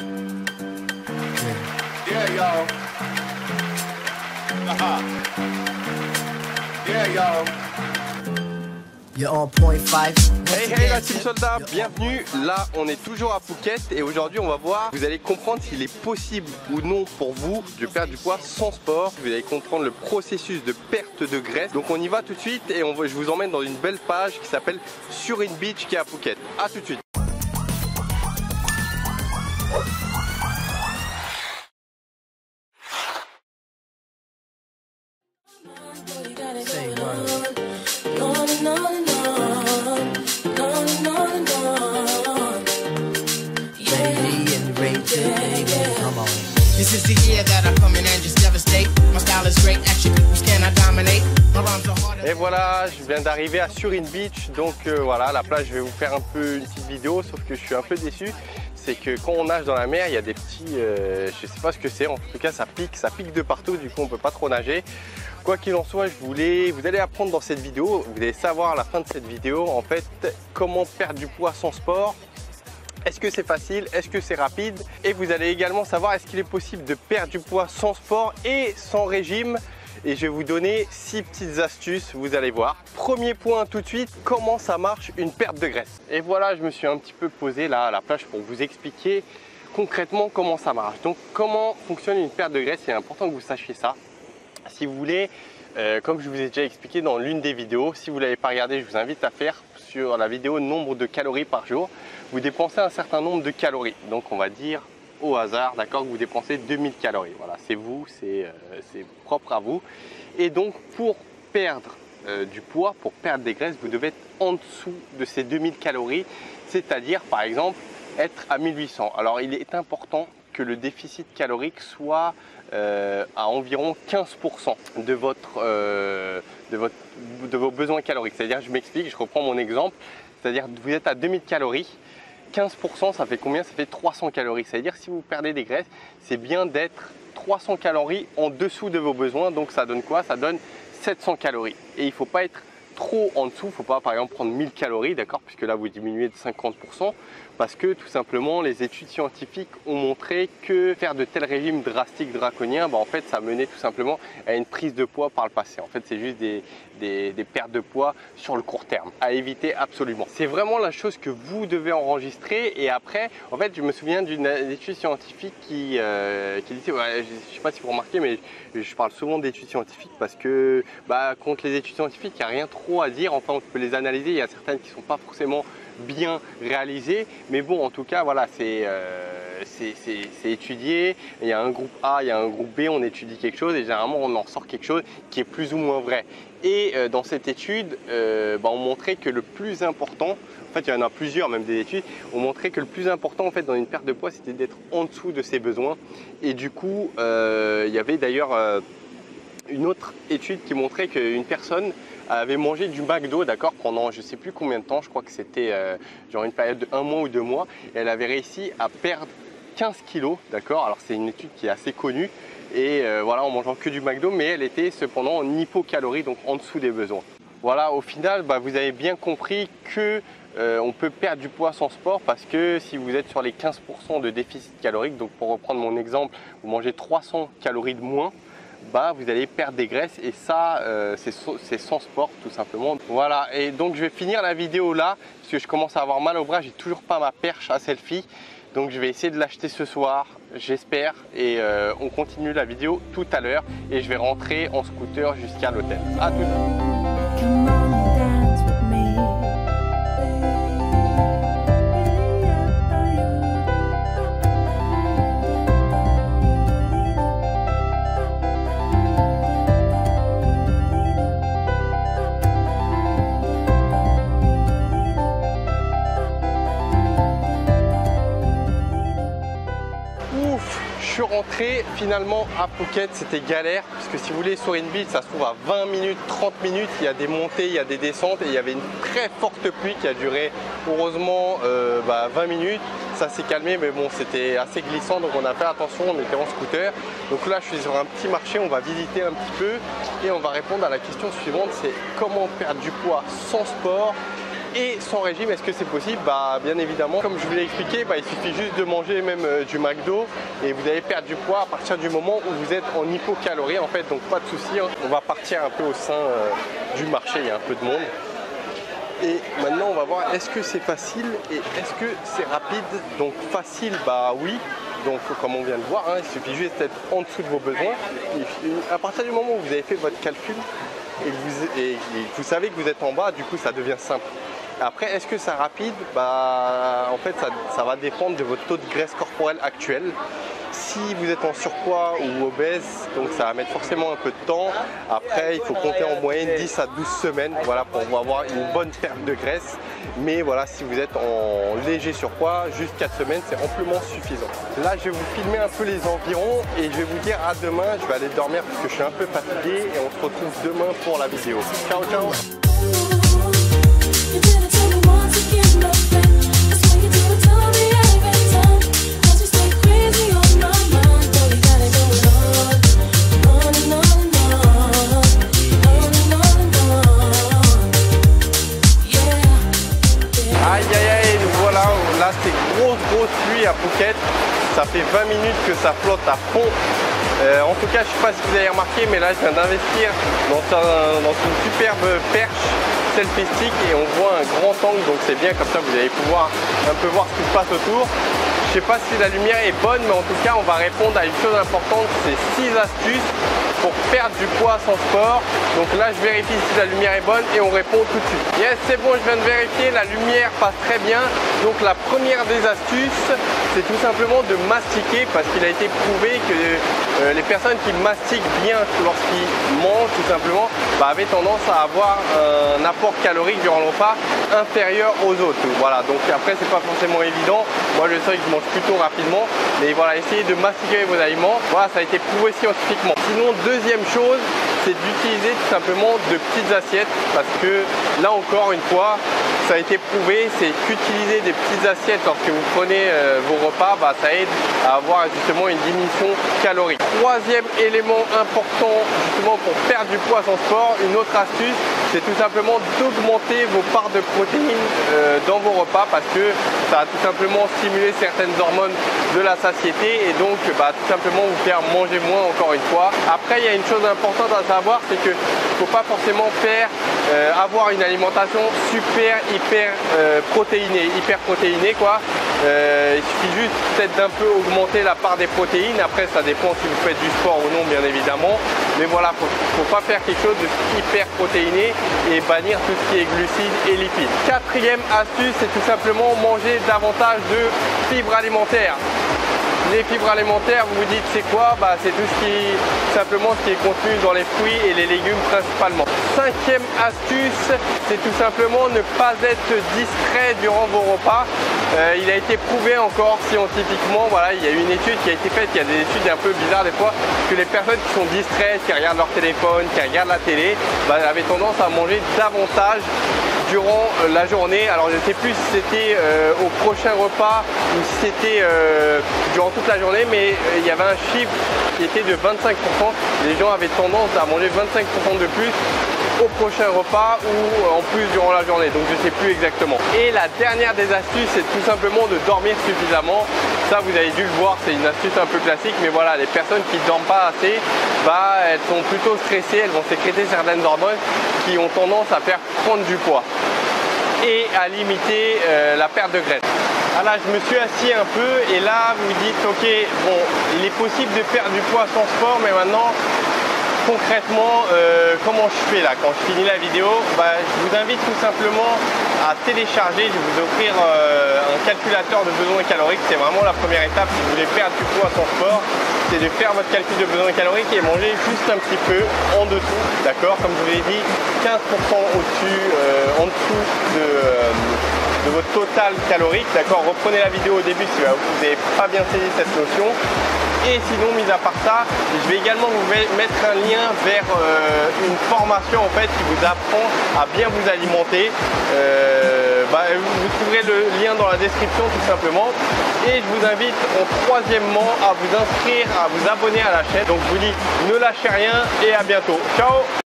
Yeah, y'all. Yeah, y'all. You're on point five. Hey hey la team soldat, bienvenue. Là on est toujours à Phuket et aujourd'hui on va voir, vous allez comprendre s'il est possible ou non pour vous de perdre du poids sans sport. Vous allez comprendre le processus de perte de graisse. Donc on y va tout de suite et je vous emmène dans une belle page qui s'appelle Surin Beach qui est à Phuket. A tout de suite. This is the year that I come in and just devastate. My style is great, action peoples cannot dominate. My rhymes are hard. Et voilà, je viens d'arriver à Surin Beach, donc voilà, la plage, je vais vous faire un peu une petite vidéo, sauf que je suis un peu déçu. C'est que quand on nage dans la mer, il y a des petits, je sais pas ce que c'est, en tout cas ça pique de partout, du coup on peut pas trop nager. Quoi qu'il en soit, vous allez apprendre dans cette vidéo, vous allez savoir à la fin de cette vidéo, en fait, comment perdre du poids sans sport. Est-ce que c'est facile? Est-ce que c'est rapide? Et vous allez également savoir est-ce qu'il est possible de perdre du poids sans sport et sans régime. Et je vais vous donner 6 petites astuces, vous allez voir. Premier point tout de suite, comment ça marche une perte de graisse. Et voilà, je me suis un petit peu posé là à la plage pour vous expliquer concrètement comment ça marche. Donc comment fonctionne une perte de graisse, c'est important que vous sachiez ça. Si vous voulez, comme je vous ai déjà expliqué dans l'une des vidéos, si vous ne l'avez pas regardé, je vous invite à faire sur la vidéo nombre de calories par jour. Vous dépensez un certain nombre de calories. Donc on va dire au hasard, d'accord, que vous dépensez 2000 calories. Voilà, c'est vous, c'est propre à vous. Et donc pour perdre du poids, pour perdre des graisses, vous devez être en dessous de ces 2000 calories, c'est-à-dire par exemple être à 1800. Alors il est important que le déficit calorique soit à environ 15% de vos besoins caloriques. C'est-à-dire, je m'explique, je reprends mon exemple, c'est-à-dire vous êtes à 2000 calories, 15% ça fait combien? Ça fait 300 calories. C'est-à-dire si vous perdez des graisses, c'est bien d'être 300 calories en dessous de vos besoins. Donc ça donne quoi? Ça donne 700 calories. Et il ne faut pas être trop en dessous, il ne faut pas par exemple prendre 1000 calories, d'accord, puisque là vous diminuez de 50%, parce que tout simplement les études scientifiques ont montré que faire de tels régimes drastiques, draconiens, en fait ça menait tout simplement à une prise de poids par le passé. En fait c'est juste des pertes de poids sur le court terme, à éviter absolument. C'est vraiment la chose que vous devez enregistrer. Et après, en fait je me souviens d'une étude scientifique qui disait, ouais, je ne sais pas si vous remarquez, mais je parle souvent d'études scientifiques parce que contre les études scientifiques, il n'y a rien trop à dire. Enfin, on peut les analyser. Il y a certaines qui ne sont pas forcément bien réalisées. Mais bon, en tout cas, voilà, c'est étudié. Il y a un groupe A, il y a un groupe B. On étudie quelque chose et généralement, on en sort quelque chose qui est plus ou moins vrai. Et dans cette étude, on montrait que le plus important, en fait, il y en a plusieurs, même des études, ont montré que le plus important en fait dans une perte de poids, c'était d'être en dessous de ses besoins. Et du coup, il y avait d'ailleurs une autre étude qui montrait qu'une personne avait mangé du McDo, d'accord, pendant je ne sais plus combien de temps, je crois que c'était genre une période de 1 mois ou 2 mois, et elle avait réussi à perdre 15 kilos, d'accord. Alors c'est une étude qui est assez connue, et voilà, en mangeant que du McDo, mais elle était cependant en hypocalorie, donc en dessous des besoins. Voilà, au final, vous avez bien compris que on peut perdre du poids sans sport, parce que si vous êtes sur les 15% de déficit calorique, donc pour reprendre mon exemple, vous mangez 300 calories de moins, vous allez perdre des graisses, et ça c'est sans sport tout simplement. Voilà, et donc je vais finir la vidéo là parce que je commence à avoir mal au bras, j'ai toujours pas ma perche à selfie, donc je vais essayer de l'acheter ce soir, j'espère, et on continue la vidéo tout à l'heure et je vais rentrer en scooter jusqu'à l'hôtel. À tout de suite. Je suis rentré finalement à Phuket, c'était galère puisque si vous voulez Surin Beach ça se trouve à 20 minutes, 30 minutes, il y a des montées, il y a des descentes et il y avait une très forte pluie qui a duré heureusement 20 minutes. Ça s'est calmé mais bon c'était assez glissant donc on a fait attention, on était en scooter. Donc là je suis sur un petit marché, on va visiter un petit peu et on va répondre à la question suivante, c'est comment perdre du poids sans sport Et sans régime, est-ce que c'est possible? Bah bien évidemment, comme je vous l'ai expliqué, il suffit juste de manger même du McDo et vous allez perdre du poids à partir du moment où vous êtes en hypocalorie en fait, donc pas de souci, hein. On va partir un peu au sein du marché, il y a un peu de monde. Et maintenant on va voir, est-ce que c'est facile et est-ce que c'est rapide? Donc facile, bah oui. Donc comme on vient de voir, hein, il suffit juste d'être en dessous de vos besoins. Et à partir du moment où vous avez fait votre calcul et vous savez que vous êtes en bas, du coup ça devient simple. Après, est-ce que c'est rapide? Bah en fait ça va dépendre de votre taux de graisse corporelle actuel. Si vous êtes en surpoids ou obèse, donc ça va mettre forcément un peu de temps. Après, il faut compter en moyenne 10 à 12 semaines, voilà, pour avoir une bonne perte de graisse. Mais voilà, si vous êtes en léger surpoids, juste 4 semaines, c'est amplement suffisant. Là, je vais vous filmer un peu les environs et je vais vous dire à demain. Je vais aller dormir parce que je suis un peu fatigué et on se retrouve demain pour la vidéo. Ciao, ciao! Là c'est grosse pluie à Phuket, ça fait 20 minutes que ça flotte à fond. En tout cas je ne sais pas si vous avez remarqué, mais là je viens d'investir dans une superbe perche selfie stick et on voit un grand angle, donc c'est bien, comme ça vous allez pouvoir un peu voir ce qui se passe autour. Je ne sais pas si la lumière est bonne, mais en tout cas on va répondre à une chose importante, c'est 6 astuces pour perdre du poids sans sport. Donc là je vérifie si la lumière est bonne et on répond tout de suite. Yes, c'est bon, je viens de vérifier, la lumière passe très bien. Donc la première des astuces, c'est tout simplement de mastiquer, parce qu'il a été prouvé que les personnes qui mastiquent bien lorsqu'ils mangent tout simplement avaient tendance à avoir un apport calorique durant le repas inférieur aux autres. Voilà, donc après c'est pas forcément évident. Moi je sais que je mange plutôt rapidement, mais voilà, essayez de mastiquer vos aliments. Voilà, ça a été prouvé scientifiquement. Sinon, deuxième chose, c'est d'utiliser tout simplement de petites assiettes, parce que là encore une fois, ça a été prouvé, c'est qu'utiliser des petites assiettes lorsque vous prenez vos repas, ça aide à avoir justement une diminution calorique. Troisième élément important justement pour perdre du poids sans sport, une autre astuce, c'est tout simplement d'augmenter vos parts de protéines dans vos repas, parce que ça va tout simplement stimuler certaines hormones de la satiété et donc tout simplement vous faire manger moins encore une fois. Après, il y a une chose importante à savoir, c'est que il ne faut pas forcément avoir une alimentation hyper protéinée quoi. Il suffit juste peut-être d'un peu augmenter la part des protéines. Après ça dépend si vous faites du sport ou non bien évidemment, mais voilà, faut pas faire quelque chose de hyper protéiné et bannir tout ce qui est glucides et lipides. Quatrième astuce, c'est tout simplement manger davantage de fibres alimentaires. Les fibres alimentaires, vous vous dites c'est quoi? C'est tout simplement ce qui est contenu dans les fruits et les légumes principalement. Cinquième astuce, c'est tout simplement ne pas être distrait durant vos repas. Il a été prouvé encore scientifiquement, voilà, il y a une étude qui a été faite, il y a des études un peu bizarres des fois, que les personnes qui sont distraites, qui regardent leur téléphone, qui regardent la télé, avaient tendance à manger davantage durant la journée. Alors je ne sais plus si c'était au prochain repas ou si c'était durant toute la journée, mais il y avait un chiffre qui était de 25%. Les gens avaient tendance à manger 25% de plus au prochain repas ou en plus durant la journée, donc je ne sais plus exactement. Et la dernière des astuces, c'est tout simplement de dormir suffisamment. Ça vous avez dû le voir, c'est une astuce un peu classique, mais voilà, les personnes qui ne dorment pas assez, elles sont plutôt stressées, elles vont sécréter certaines hormones qui ont tendance à faire prendre du poids et à limiter la perte de graisse. Là je me suis assis un peu et là vous me dites ok, bon, il est possible de perdre du poids sans sport, mais maintenant concrètement comment je fais là quand je finis la vidéo? Je vous invite tout simplement à télécharger, je vais vous offrir un calculateur de besoins caloriques. C'est vraiment la première étape si vous voulez perdre du poids sans sport, c'est de faire votre calcul de besoins caloriques et manger juste un petit peu en dessous, d'accord, comme je vous l'ai dit, 15% au-dessus, en dessous de votre total calorique, d'accord. Reprenez la vidéo au début si vous n'avez pas bien saisi cette notion. Et sinon, mis à part ça, je vais également vous mettre un lien vers une formation en fait qui vous apprend à bien vous alimenter. Vous trouverez le lien dans la description tout simplement. Et je vous invite troisièmement à vous inscrire, à vous abonner à la chaîne. Donc je vous dis ne lâchez rien et à bientôt. Ciao!